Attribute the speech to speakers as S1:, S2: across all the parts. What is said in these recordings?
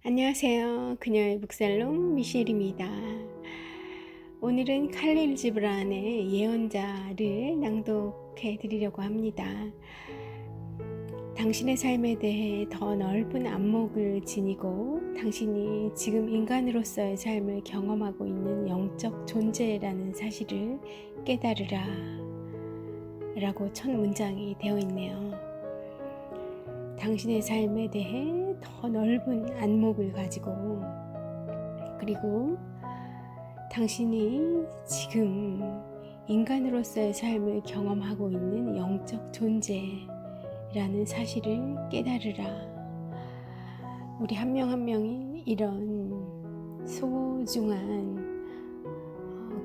S1: 안녕하세요. 그녀의 북살롱 미셸입니다. 오늘은 칼릴 지브란의 예언자를 낭독해 드리려고 합니다. 당신의 삶에 대해 더 넓은 안목을 지니고 당신이 지금 인간으로서의 삶을 경험하고 있는 영적 존재라는 사실을 깨달으라 라고 첫 문장이 되어 있네요. 당신의 삶에 대해 더 넓은 안목을 가지고, 그리고 당신이 지금 인간으로서의 삶을 경험하고 있는 영적 존재라는 사실을 깨달으라. 우리 한 명 한 명이 이런 소중한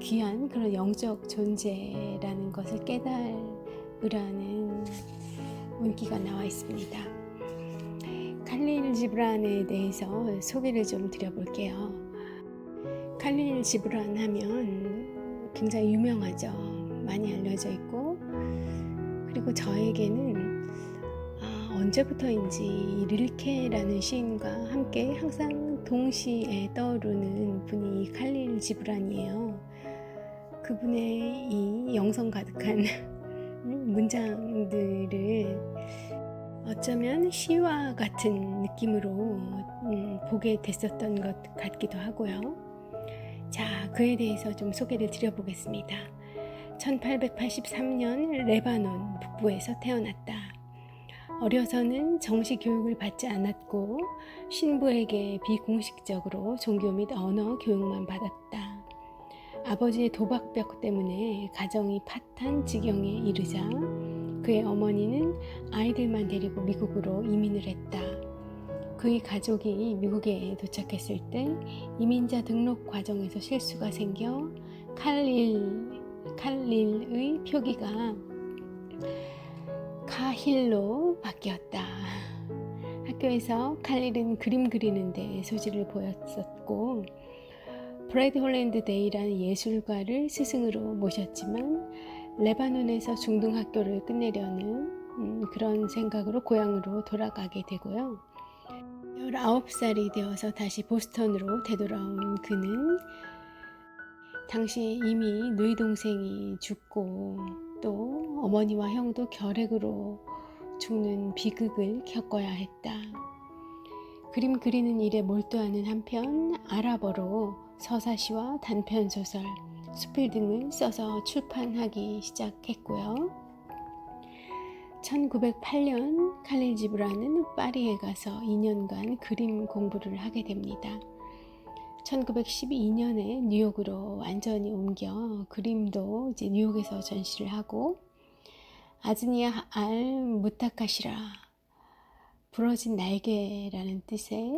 S1: 귀한 그런 영적 존재라는 것을 깨달으라는 문기가 나와 있습니다. 칼릴 지브란에 대해서 소개를 좀 드려볼게요. 칼릴 지브란 하면 굉장히 유명하죠. 많이 알려져 있고, 그리고 저에게는 언제부터인지 릴케라는 시인과 함께 항상 동시에 떠오르는 분이 칼릴 지브란이에요. 그분의 이 영성 가득한 문장들을 어쩌면 시와 같은 느낌으로 보게 됐었던 것 같기도 하고요. 자, 그에 대해서 좀 소개를 드려보겠습니다. 1883년 레바논 북부에서 태어났다. 어려서는 정식 교육을 받지 않았고 신부에게 비공식적으로 종교 및 언어 교육만 받았다. 아버지의 도박벽 때문에 가정이 파탄 지경에 이르자 그의 어머니는 아이들만 데리고 미국으로 이민을 했다. 그의 가족이 미국에 도착했을 때 이민자 등록 과정에서 실수가 생겨 칼릴의 표기가 카힐로 바뀌었다. 학교에서 칼릴은 그림 그리는데 소질을 보였었고 브래드 홀랜드 데이라는 예술가를 스승으로 모셨지만 레바논에서 중등학교를 끝내려는 그런 생각으로 고향으로 돌아가게 되고요. 19살이 되어서 다시 보스턴으로 되돌아온 그는 당시 이미 누이 동생이 죽고 또 어머니와 형도 결핵으로 죽는 비극을 겪어야 했다. 그림 그리는 일에 몰두하는 한편 아랍어로 서사시와 단편소설, 수필 등을 써서 출판하기 시작했고요. 1908년 칼릴 지브란은 파리에 가서 2년간 그림 공부를 하게 됩니다. 1912년에 뉴욕으로 완전히 옮겨 그림도 이제 뉴욕에서 전시를 하고 아즈니아 알 무타카시라 부러진 날개라는 뜻의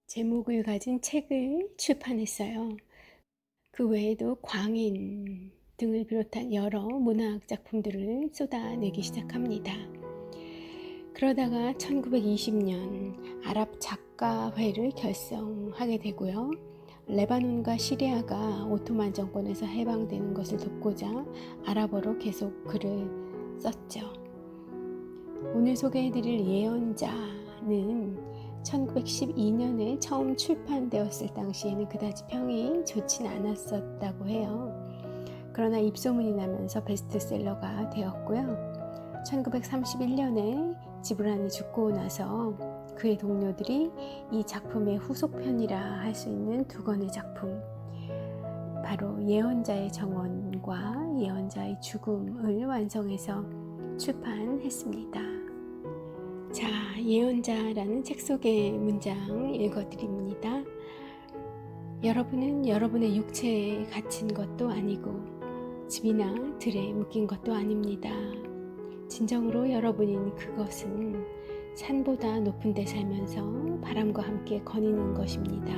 S1: 제목을 가진 책을 출판했어요. 그 외에도 광인 등을 비롯한 여러 문학 작품들을 쏟아내기 시작합니다. 그러다가 1920년 아랍 작가회를 결성하게 되고요. 레바논과 시리아가 오토만 정권에서 해방되는 것을 돕고자 아랍어로 계속 글을 썼죠. 오늘 소개해드릴 예언자는 1912년에 처음 출판되었을 당시에는 그다지 평이 좋진 않았었다고 해요. 그러나 입소문이 나면서 베스트셀러가 되었고요. 1931년에 지브란이 죽고 나서 그의 동료들이 이 작품의 후속편이라 할 수 있는 두 권의 작품, 바로 예언자의 정원과 예언자의 죽음을 완성해서 출판했습니다. 자, 예언자라는 책 속의 문장 읽어드립니다. 여러분은 여러분의 육체에 갇힌 것도 아니고 집이나 들에 묶인 것도 아닙니다. 진정으로 여러분인 그것은 산보다 높은 데 살면서 바람과 함께 거니는 것입니다.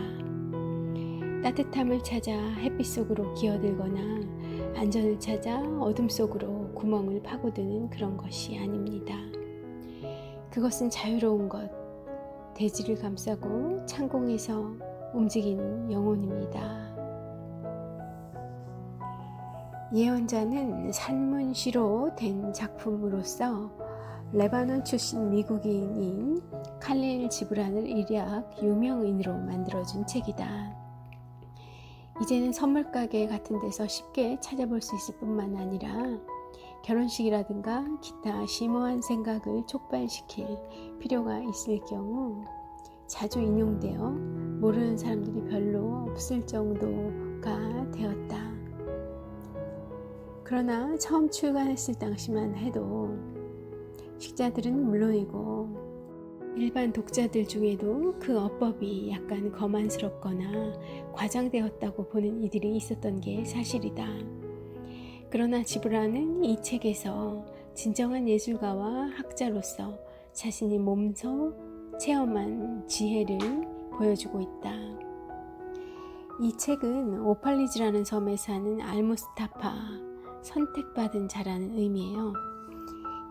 S1: 따뜻함을 찾아 햇빛 속으로 기어들거나 안전을 찾아 어둠 속으로 구멍을 파고드는 그런 것이 아닙니다. 그것은 자유로운 것, 대지를 감싸고 창공에서 움직이는 영혼입니다. 예언자는 산문시로 된 작품으로서 레바논 출신 미국인인 칼릴 지브란을 일약 유명인으로 만들어준 책이다. 이제는 선물 가게 같은 데서 쉽게 찾아볼 수 있을 뿐만 아니라 결혼식이라든가 기타 심오한 생각을 촉발시킬 필요가 있을 경우 자주 인용되어 모르는 사람들이 별로 없을 정도가 되었다. 그러나 처음 출간했을 당시만 해도 식자들은 물론이고 일반 독자들 중에도 그 어법이 약간 거만스럽거나 과장되었다고 보는 이들이 있었던 게 사실이다. 그러나 지브란은 이 책에서 진정한 예술가와 학자로서 자신이 몸소 체험한 지혜를 보여주고 있다. 이 책은 오팔리즈라는 섬에 사는 알무스타파, 선택받은 자라는 의미예요.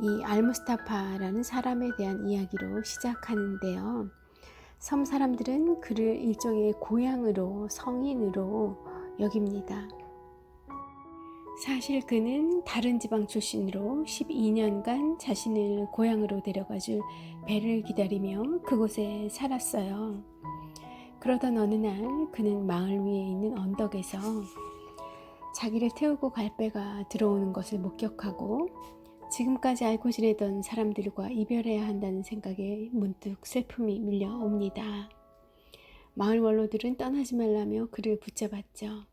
S1: 이 알무스타파라는 사람에 대한 이야기로 시작하는데요. 섬 사람들은 그를 일종의 고향으로, 성인으로 여깁니다. 사실 그는 다른 지방 출신으로 12년간 자신을 고향으로 데려가줄 배를 기다리며 그곳에 살았어요. 그러던 어느 날 그는 마을 위에 있는 언덕에서 자기를 태우고 갈 배가 들어오는 것을 목격하고 지금까지 알고 지내던 사람들과 이별해야 한다는 생각에 문득 슬픔이 밀려옵니다. 마을 원로들은 떠나지 말라며 그를 붙잡았죠.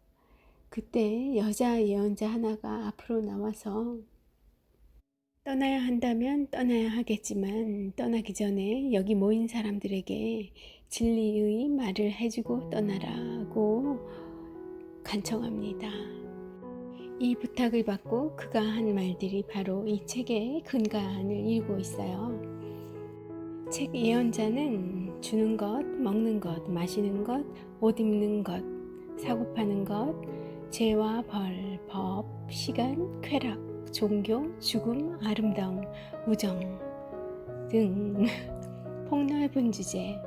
S1: 그때 여자 예언자 하나가 앞으로 나와서 떠나야 한다면 떠나야 하겠지만 떠나기 전에 여기 모인 사람들에게 진리의 말을 해주고 떠나라고 간청합니다. 이 부탁을 받고 그가 한 말들이 바로 이 책의 근간을 이루고 있어요. 책 예언자는 주는 것, 먹는 것, 마시는 것, 옷 입는 것, 사고 파는 것, 죄와 벌, 법, 시간, 쾌락, 종교, 죽음, 아름다움, 우정 등 폭넓은 주제,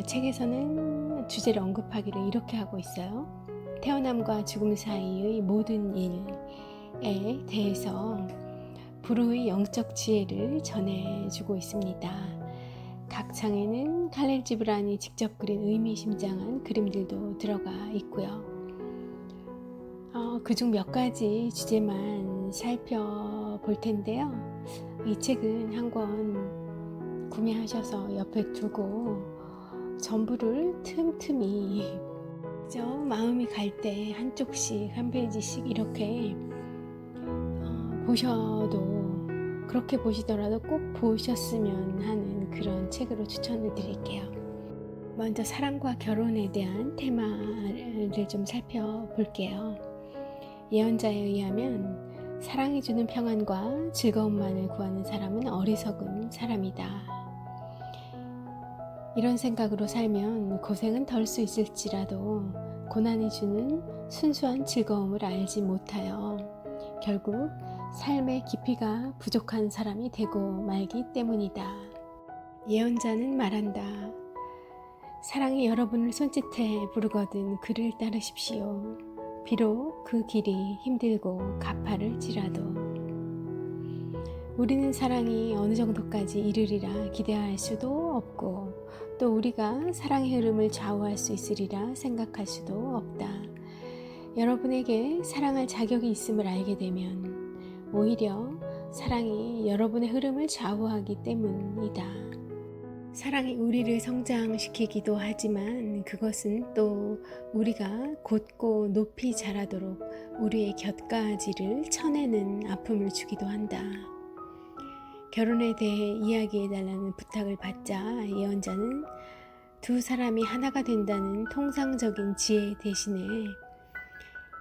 S1: 책에서는 주제를 언급하기를 이렇게 하고 있어요. 태어남과 죽음 사이의 모든 일에 대해서 불후의 영적 지혜를 전해주고 있습니다. 각 장에는 칼릴 지브란이 직접 그린 의미심장한 그림들도 들어가 있고요. 그중 몇 가지 주제만 살펴볼 텐데요. 이 책은 한 권 구매하셔서 옆에 두고 전부를 틈틈이 마음이 갈 때 한쪽씩 한 페이지씩 이렇게 보셔도 그렇게 보시더라도 꼭 보셨으면 하는 그런 책으로 추천을 드릴게요. 먼저 사랑과 결혼에 대한 테마를 좀 살펴볼게요. 예언자에 의하면 사랑이 주는 평안과 즐거움만을 구하는 사람은 어리석은 사람이다. 이런 생각으로 살면 고생은 덜 수 있을지라도 고난이 주는 순수한 즐거움을 알지 못하여 결국 삶의 깊이가 부족한 사람이 되고 말기 때문이다. 예언자는 말한다. 사랑이 여러분을 손짓해 부르거든 그를 따르십시오. 비록 그 길이 힘들고 가파를지라도. 우리는 사랑이 어느 정도까지 이르리라 기대할 수도 없고 또 우리가 사랑의 흐름을 좌우할 수 있으리라 생각할 수도 없다. 여러분에게 사랑할 자격이 있음을 알게 되면 오히려 사랑이 여러분의 흐름을 좌우하기 때문이다. 사랑이 우리를 성장시키기도 하지만 그것은 또 우리가 곧고 높이 자라도록 우리의 곁가지를 쳐내는 아픔을 주기도 한다. 결혼에 대해 이야기해달라는 부탁을 받자 예언자는 두 사람이 하나가 된다는 통상적인 지혜 대신에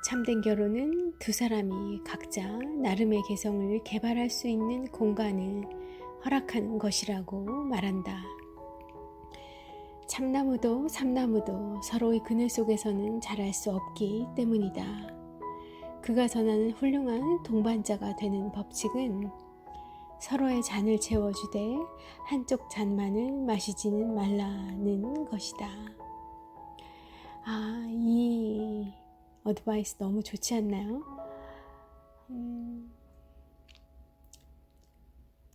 S1: 참된 결혼은 두 사람이 각자 나름의 개성을 개발할 수 있는 공간을 허락하는 것이라고 말한다. 참나무도 삼나무도 서로의 그늘 속에서는 자랄 수 없기 때문이다. 그가 전하는 훌륭한 동반자가 되는 법칙은 서로의 잔을 채워주되 한쪽 잔만을 마시지는 말라는 것이다. 이 어드바이스 너무 좋지 않나요?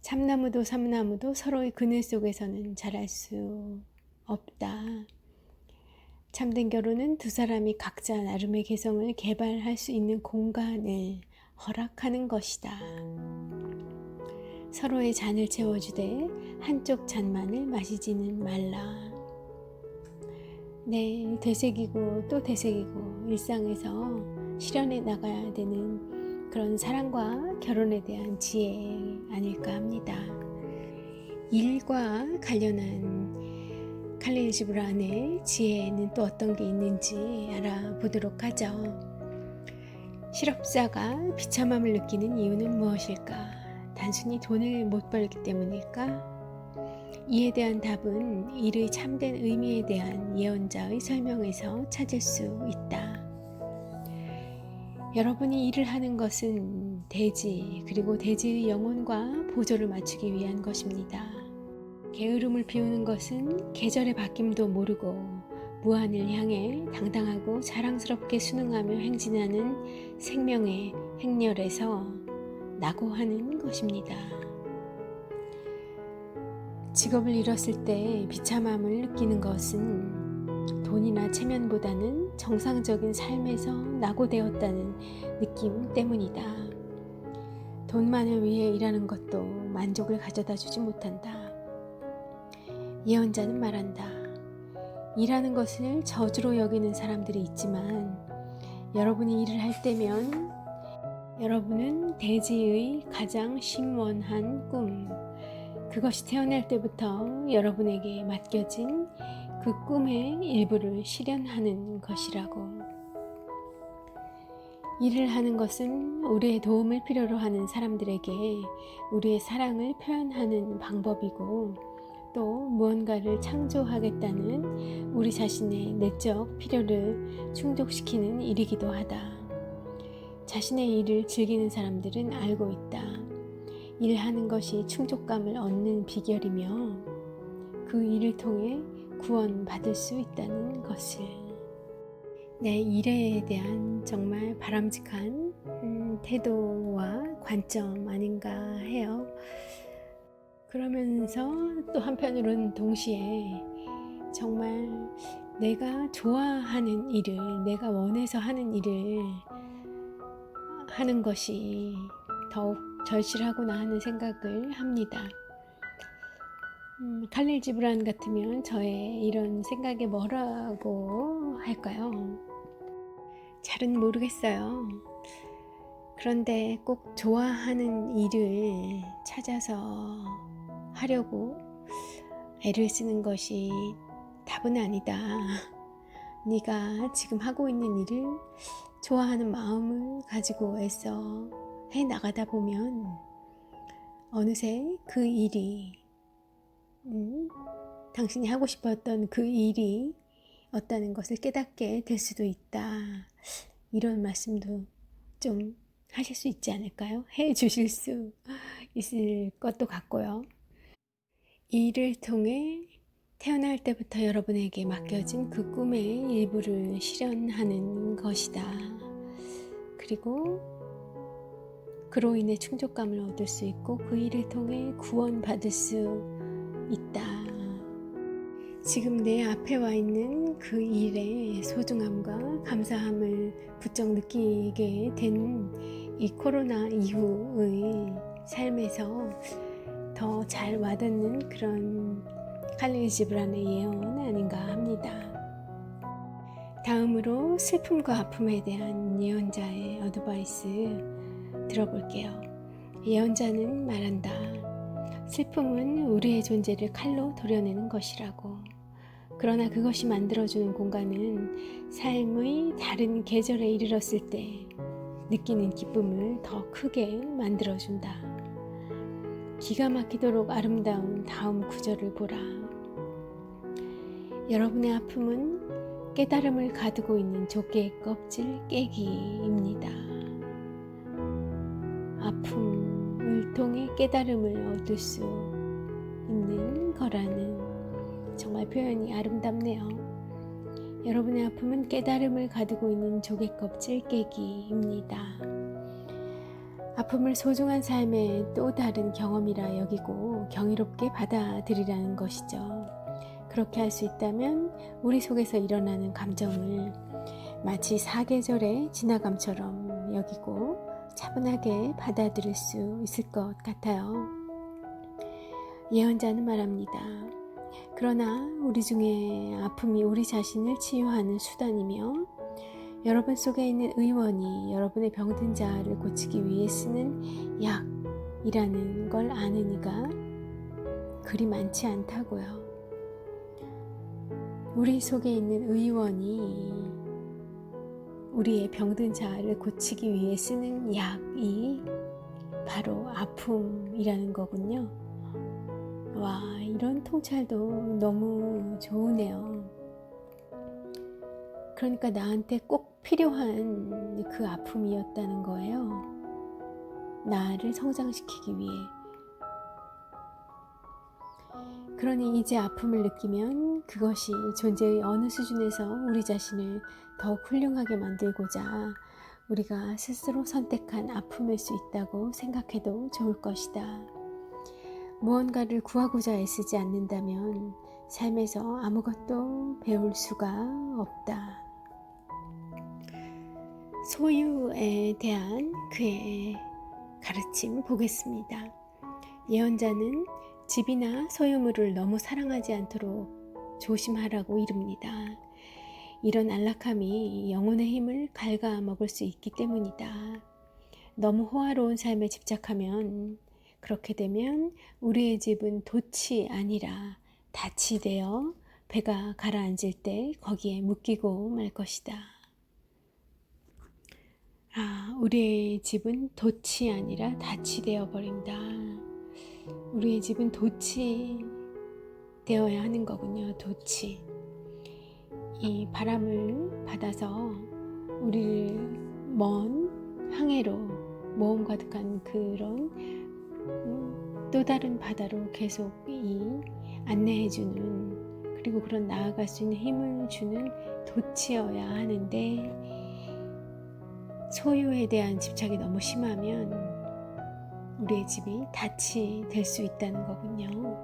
S1: 참나무도 삼나무도 서로의 그늘 속에서는 자랄 수 없다. 참된 결혼은 두 사람이 각자 나름의 개성을 개발할 수 있는 공간을 허락하는 것이다. 서로의 잔을 채워주되 한쪽 잔만을 마시지는 말라. 네, 되새기고 또 되새기고 일상에서 실현해 나가야 되는 그런 사랑과 결혼에 대한 지혜 아닐까 합니다. 일과 관련한 칼릴 지브란의 지혜는 또 어떤 게 있는지 알아보도록 하죠. 실업자가 비참함을 느끼는 이유는 무엇일까? 단순히 돈을 못 벌기 때문일까? 이에 대한 답은 일의 참된 의미에 대한 예언자의 설명에서 찾을 수 있다. 여러분이 일을 하는 것은 대지 그리고 대지의 영혼과 보조를 맞추기 위한 것입니다. 게으름을 피우는 것은 계절의 바뀜도 모르고 무한을 향해 당당하고 자랑스럽게 순응하며 행진하는 생명의 행렬에서 낙오하는 것입니다. 직업을 잃었을 때 비참함을 느끼는 것은 돈이나 체면보다는 정상적인 삶에서 낙오되었다는 느낌 때문이다. 돈만을 위해 일하는 것도 만족을 가져다 주지 못한다. 예언자는 말한다. 일하는 것을 저주로 여기는 사람들이 있지만 여러분이 일을 할 때면 여러분은 대지의 가장 심원한 꿈, 그것이 태어날 때부터 여러분에게 맡겨진 그 꿈의 일부를 실현하는 것이라고. 일을 하는 것은 우리의 도움을 필요로 하는 사람들에게 우리의 사랑을 표현하는 방법이고 또 무언가를 창조하겠다는 우리 자신의 내적 필요를 충족시키는 일이기도 하다. 자신의 일을 즐기는 사람들은 알고 있다. 일하는 것이 충족감을 얻는 비결이며 그 일을 통해 구원받을 수 있다는 것을. 내 일에 대한 정말 바람직한 태도와 관점 아닌가 해요. 그러면서 또 한편으로는 동시에 정말 내가 좋아하는 일을, 내가 원해서 하는 일을 하는 것이 더욱 절실하구나 하는 생각을 합니다. 칼릴 지브란 같으면 저의 이런 생각에 뭐라고 할까요? 잘은 모르겠어요. 그런데 꼭 좋아하는 일을 찾아서 하려고 애를 쓰는 것이 답은 아니다. 네가 지금 하고 있는 일을 좋아하는 마음을 가지고 애써 해 나가다 보면 어느새 그 일이 당신이 하고 싶었던 그 일이 없다는 것을 깨닫게 될 수도 있다. 이런 말씀도 좀 하실 수 있지 않을까요? 해 주실 수 있을 것도 같고요. 일을 통해 태어날 때부터 여러분에게 맡겨진 그 꿈의 일부를 실현하는 것이다. 그리고 그로 인해 충족감을 얻을 수 있고 그 일을 통해 구원받을 수 있다. 지금 내 앞에 와 있는 그 일의 소중함과 감사함을 부쩍 느끼게 된 이 코로나 이후의 삶에서 더 잘 와닿는 그런 칼릴 지브란의 예언 아닌가 합니다. 다음으로 슬픔과 아픔에 대한 예언자의 어드바이스 들어볼게요. 예언자는 말한다. 슬픔은 우리의 존재를 칼로 도려내는 것이라고. 그러나 그것이 만들어주는 공간은 삶의 다른 계절에 이르렀을 때 느끼는 기쁨을 더 크게 만들어준다. 기가 막히도록 아름다운 다음 구절을 보라. 여러분의 아픔은 깨달음을 가두고 있는 조개의 껍질 깨기입니다. 아픔을 통해 깨달음을 얻을 수 있는 거라는 정말 표현이 아름답네요. 여러분의 아픔은 깨달음을 가두고 있는 조개 껍질 깨기입니다. 아픔을 소중한 삶의 또 다른 경험이라 여기고 경이롭게 받아들이라는 것이죠. 그렇게 할 수 있다면 우리 속에서 일어나는 감정을 마치 사계절의 지나감처럼 여기고 차분하게 받아들일 수 있을 것 같아요. 예언자는 말합니다. 그러나 우리 중에 아픔이 우리 자신을 치유하는 수단이며 여러분 속에 있는 의원이 여러분의 병든 자아를 고치기 위해 쓰는 약이라는 걸 아는 이가 그리 많지 않다고요. 우리 속에 있는 의원이 우리의 병든 자아를 고치기 위해 쓰는 약이 바로 아픔이라는 거군요. 와, 이런 통찰도 너무 좋으네요. 그러니까 나한테 꼭 필요한 그 아픔이었다는 거예요. 나를 성장시키기 위해. 그러니 이제 아픔을 느끼면 그것이 존재의 어느 수준에서 우리 자신을 더욱 훌륭하게 만들고자 우리가 스스로 선택한 아픔일 수 있다고 생각해도 좋을 것이다. 무언가를 구하고자 애쓰지 않는다면 삶에서 아무것도 배울 수가 없다. 소유에 대한 그의 가르침 보겠습니다. 예언자는 집이나 소유물을 너무 사랑하지 않도록 조심하라고 이릅니다. 이런 안락함이 영혼의 힘을 갉아먹을 수 있기 때문이다. 너무 호화로운 삶에 집착하면 그렇게 되면 우리의 집은 돛이 아니라 닻이 되어 배가 가라앉을 때 거기에 묶이고 말 것이다. 우리의 집은 돛이 아니라 닻이 되어버린다. 우리의 집은 돛이 되어야 하는 거군요. 돛이. 이 바람을 받아서 우리를 먼 항해로 모험 가득한 그런 또 다른 바다로 계속 안내해주는, 그리고 그런 나아갈 수 있는 힘을 주는 돛이어야 하는데 소유에 대한 집착이 너무 심하면 우리의 집이 닻이 될 수 있다는 거군요.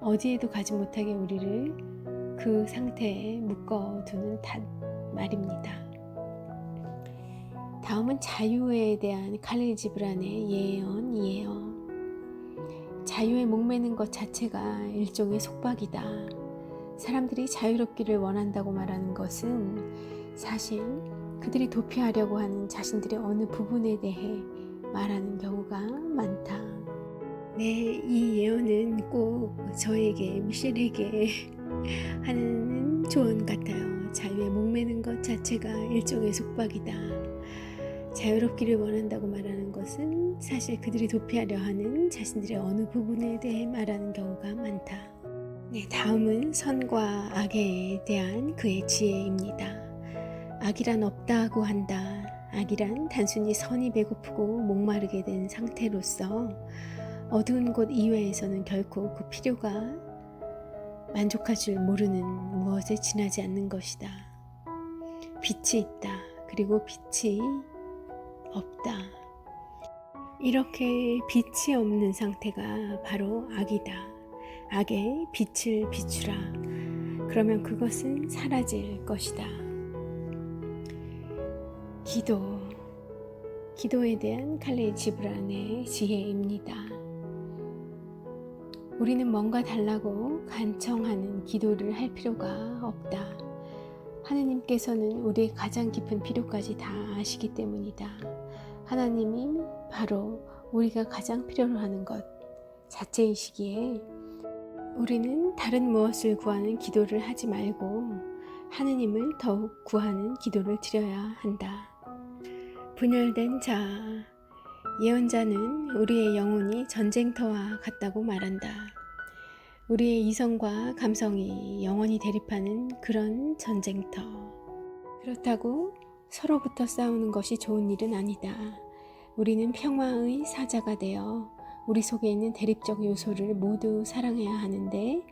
S1: 어디에도 가지 못하게 우리를 그 상태에 묶어두는 닷 말입니다. 다음은 자유에 대한 칼릴 지브란의 예언이에요. 자유에 목매는 것 자체가 일종의 속박이다. 사람들이 자유롭기를 원한다고 말하는 것은 사실 그들이 도피하려고 하는 자신들의 어느 부분에 대해 말하는 경우가 많다. 네, 이 예언은 꼭 저에게, 미셸에게 하는 조언 같아요. 자유에 목매는 것 자체가 일종의 속박이다. 자유롭기를 원한다고 말하는 것은 사실 그들이 도피하려 하는 자신들의 어느 부분에 대해 말하는 경우가 많다. 네, 다음은 선과 악에 대한 그의 지혜입니다. 악이란 없다고 한다. 악이란 단순히 선이 배고프고 목마르게 된 상태로서 어두운 곳 이외에서는 결코 그 필요가 만족할 줄 모르는 무엇에 지나지 않는 것이다. 빛이 있다. 그리고 빛이 없다. 이렇게 빛이 없는 상태가 바로 악이다. 악에 빛을 비추라. 그러면 그것은 사라질 것이다. 기도에 대한 칼릴 지브란의 지혜입니다. 우리는 뭔가 달라고 간청하는 기도를 할 필요가 없다. 하느님께서는 우리의 가장 깊은 필요까지 다 아시기 때문이다. 하나님이 바로 우리가 가장 필요로 하는 것 자체이시기에 우리는 다른 무엇을 구하는 기도를 하지 말고 하느님을 더욱 구하는 기도를 드려야 한다. 분열된 자, 예언자는 우리의 영혼이 전쟁터와 같다고 말한다. 우리의 이성과 감성이 영원히 대립하는 그런 전쟁터. 그렇다고 서로부터 싸우는 것이 좋은 일은 아니다. 우리는 평화의 사자가 되어 우리 속에 있는 대립적 요소를 모두 사랑해야 하는데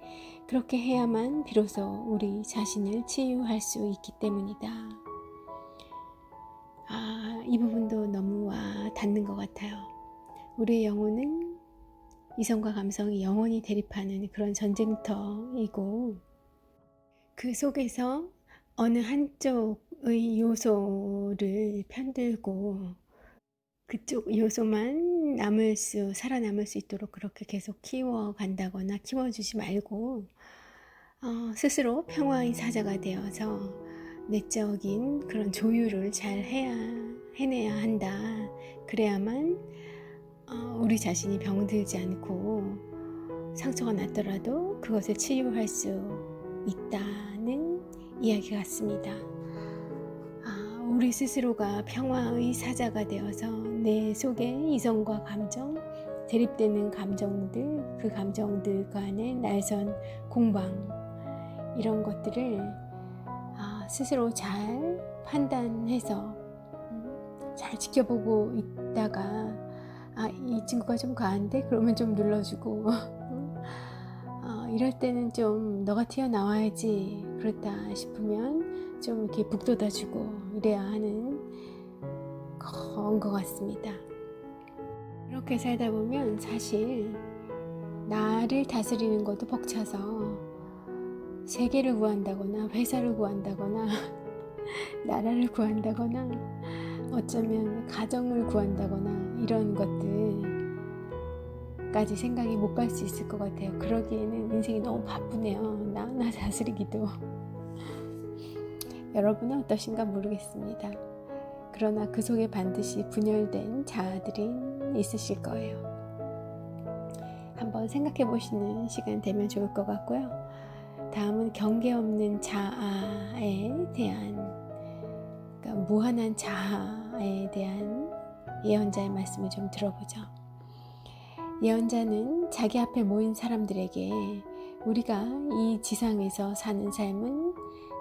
S1: 그렇게 해야만 비로소 우리 자신을 치유할 수 있기 때문이다. 이 부분도 너무 와 닿는 것 같아요. 우리의 영혼은 이성과 감성이 영원히 대립하는 그런 전쟁터이고, 그 속에서 어느 한쪽의 요소를 편들고 그쪽 요소만 살아남을 수 있도록 그렇게 계속 키워간다거나 키워주지 말고, 스스로 평화의 사자가 되어서 내적인 그런 조율을 잘 해내야 한다. 그래야만 우리 자신이 병들지 않고 상처가 났더라도 그것을 치유할 수 있다는 이야기 같습니다. 우리 스스로가 평화의 사자가 되어서 내 속에 이성과 감정, 대립되는 감정들, 그 감정들 간의 날선 공방, 이런 것들을 스스로 잘 판단해서 잘 지켜보고 있다가 이 친구가 좀 과한데? 그러면 좀 눌러주고 이럴 때는 좀 너가 튀어나와야지, 그렇다 싶으면 좀 이렇게 북돋아주고 이래야 하는 것 같습니다. 이렇게 살다 보면 사실 나를 다스리는 것도 벅차서 세계를 구한다거나 회사를 구한다거나 나라를 구한다거나 어쩌면 가정을 구한다거나 이런 것들까지 생각이 못 갈 수 있을 것 같아요. 그러기에는 인생이 너무 바쁘네요. 나 다스리기도. 여러분은 어떠신가 모르겠습니다. 그러나 그 속에 반드시 분열된 자아들이 있으실 거예요. 한번 생각해 보시는 시간 되면 좋을 것 같고요. 다음은 경계 없는 자아에 대한, 그러니까 무한한 자아에 대한 예언자의 말씀을 좀 들어보죠. 예언자는 자기 앞에 모인 사람들에게 우리가 이 지상에서 사는 삶은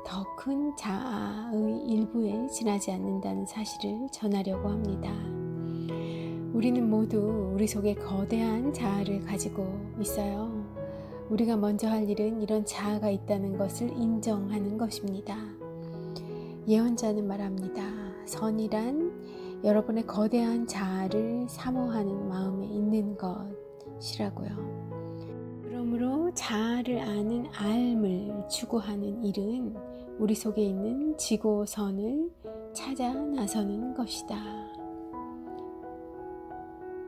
S1: 더 큰 자아의 일부에 지나지 않는다는 사실을 전하려고 합니다. 우리는 모두 우리 속에 거대한 자아를 가지고 있어요. 우리가 먼저 할 일은 이런 자아가 있다는 것을 인정하는 것입니다. 예언자는 말합니다. 선이란 여러분의 거대한 자아를 사모하는 마음에 있는 것이라고요. 그러므로 자아를 아는 알을 추구하는 일은 우리 속에 있는 지고 선을 찾아 나서는 것이다.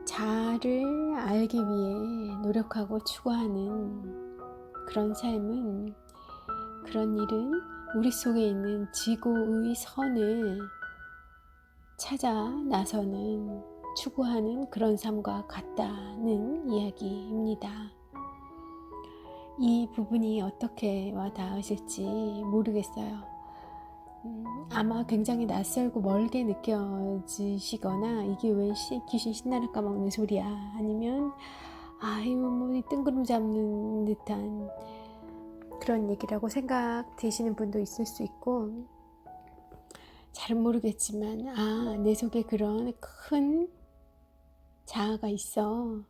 S1: 자아를 알기 위해 노력하고 추구하는 그런 삶은, 그런 일은 우리 속에 있는 지고의 선을 찾아 나서는, 추구하는 그런 삶과 같다는 이야기입니다. 이 부분이 어떻게 와 닿으실지 모르겠어요. 아마 굉장히 낯설고 멀게 느껴지시거나 이게 왜 귀신 신나를 까먹는 소리야, 아니면 이거 뭐 뜬구름 잡는 듯한 그런 얘기라고 생각되시는 분도 있을 수 있고, 잘은 모르겠지만 내 속에 그런 큰 자아가 있어,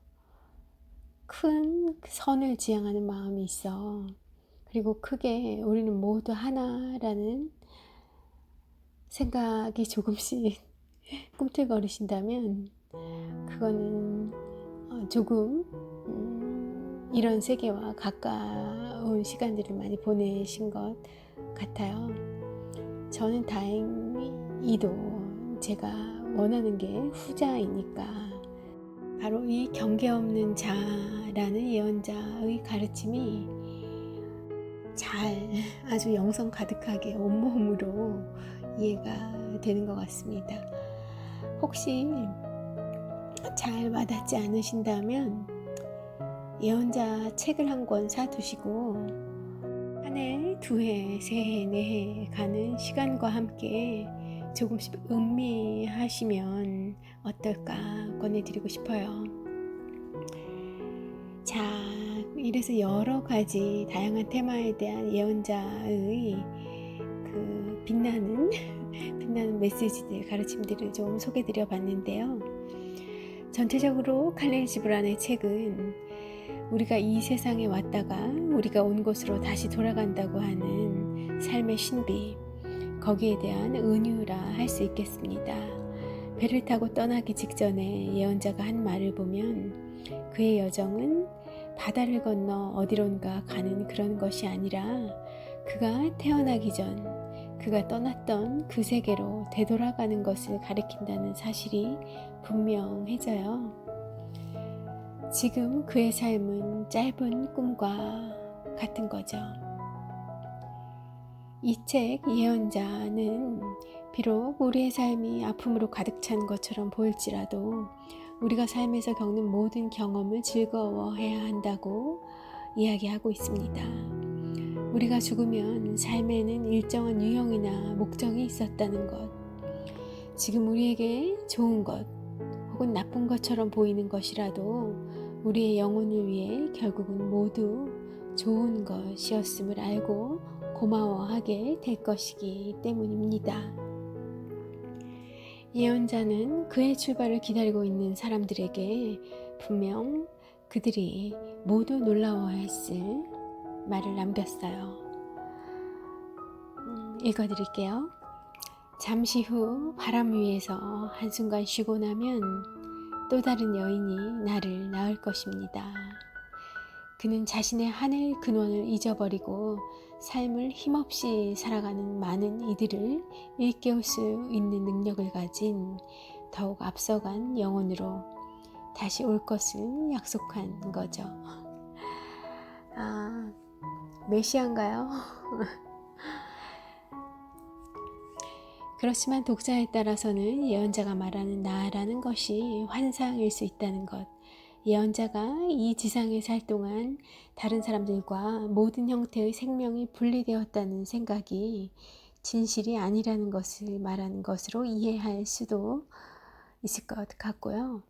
S1: 큰 선을 지향하는 마음이 있어, 그리고 크게 우리는 모두 하나라는 생각이 조금씩 꿈틀거리신다면 그거는 조금 이런 세계와 가까운 시간들을 많이 보내신 것 같아요. 저는 다행히도 제가 원하는 게 후자이니까, 바로 이 경계 없는 자라는 예언자의 가르침이 아주 영성 가득하게 온몸으로 이해가 되는 것 같습니다. 혹시 잘 와닿지 않으신다면 예언자 책을 한 권 사두시고 한 해, 두 해, 세 해, 네 해 가는 시간과 함께 조금씩 음미하시면 어떨까 권해드리고 싶어요. 자, 이래서 여러 가지 다양한 테마에 대한 예언자의 그 빛나는 메시지들, 가르침들을 좀 소개드려 봤는데요. 전체적으로 칼릴 지브란의 책은 우리가 이 세상에 왔다가 우리가 온 곳으로 다시 돌아간다고 하는 삶의 신비, 거기에 대한 은유라 할 수 있겠습니다. 배를 타고 떠나기 직전에 예언자가 한 말을 보면 그의 여정은 바다를 건너 어디론가 가는 그런 것이 아니라 그가 태어나기 전 그가 떠났던 그 세계로 되돌아가는 것을 가리킨다는 사실이 분명해져요. 지금 그의 삶은 짧은 꿈과 같은 거죠. 이 책 예언자는 비록 우리의 삶이 아픔으로 가득 찬 것처럼 보일지라도 우리가 삶에서 겪는 모든 경험을 즐거워해야 한다고 이야기하고 있습니다. 우리가 죽으면 삶에는 일정한 유형이나 목적이 있었다는 것, 지금 우리에게 좋은 것 혹은 나쁜 것처럼 보이는 것이라도 우리의 영혼을 위해 결국은 모두 좋은 것이었음을 알고 고마워하게 될 것이기 때문입니다. 예언자는 그의 출발을 기다리고 있는 사람들에게 분명 그들이 모두 놀라워했을 말을 남겼어요. 읽어드릴게요. 잠시 후 바람 위에서 한순간 쉬고 나면 또 다른 여인이 나를 낳을 것입니다. 그는 자신의 하늘 근원을 잊어버리고 삶을 힘없이 살아가는 많은 이들을 일깨울 수 있는 능력을 가진 더욱 앞서간 영혼으로 다시 올 것을 약속한 거죠. 메시아인가요? 그렇지만 독자에 따라서는 예언자가 말하는 나라는 것이 환상일 수 있다는 것, 예언자가 이 지상에 살 동안 다른 사람들과 모든 형태의 생명이 분리되었다는 생각이 진실이 아니라는 것을 말하는 것으로 이해할 수도 있을 것 같고요.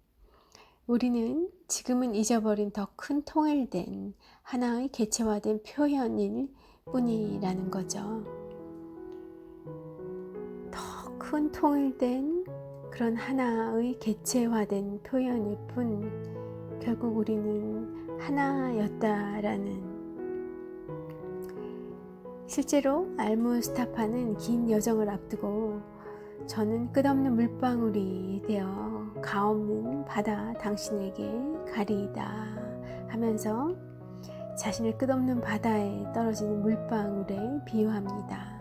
S1: 우리는 지금은 잊어버린 더 큰 통일된 하나의 개체화된 표현일 뿐이라는 거죠. 더 큰 통일된 그런 하나의 개체화된 표현일 뿐 결국 우리는 하나였다라는. 실제로 알무스타파는 긴 여정을 앞두고 저는 끝없는 물방울이 되어 가없는 바다 당신에게 가리이다 하면서 자신을 끝없는 바다에 떨어지는 물방울에 비유합니다.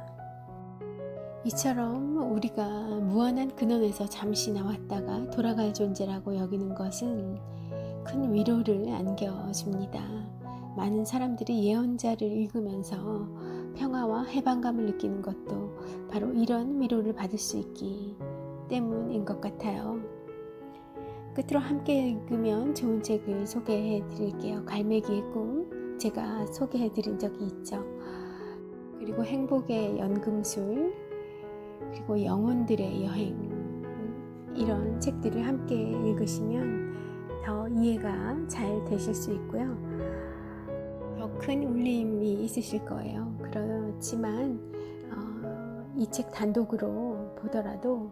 S1: 이처럼 우리가 무한한 근원에서 잠시 나왔다가 돌아갈 존재라고 여기는 것은 큰 위로를 안겨줍니다. 많은 사람들이 예언자를 읽으면서 평화와 해방감을 느끼는 것도 바로 이런 위로를 받을 수 있기 때문인 것 같아요. 끝으로 함께 읽으면 좋은 책을 소개해 드릴게요. 갈매기의 꿈, 제가 소개해 드린 적이 있죠. 그리고 행복의 연금술, 그리고 영혼들의 여행, 이런 책들을 함께 읽으시면 더 이해가 잘 되실 수 있고요. 더 큰 울림이 있으실 거예요. 그렇지만 이 책 단독으로 보더라도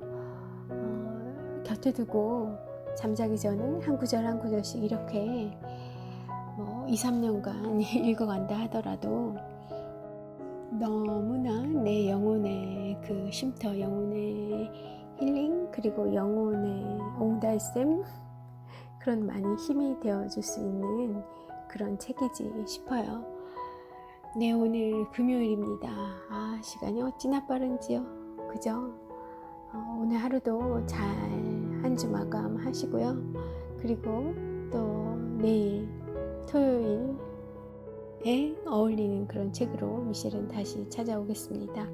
S1: 곁에 두고 잠자기 전에 한 구절 한 구절씩 이렇게 2, 3년간 읽어간다 하더라도 너무나 내 영혼의 그 쉼터, 영혼의 힐링, 그리고 영혼의 옹달샘, 그런 많이 힘이 되어줄 수 있는 그런 책이지 싶어요. 네, 오늘 금요일입니다. 시간이 어찌나 빠른지요. 그죠? 오늘 하루도 잘 한 주 마감하시고요. 그리고 또 내일 토요일에 어울리는 그런 책으로 미셸은 다시 찾아오겠습니다.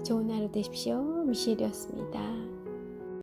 S1: 좋은 하루 되십시오. 미셸이었습니다.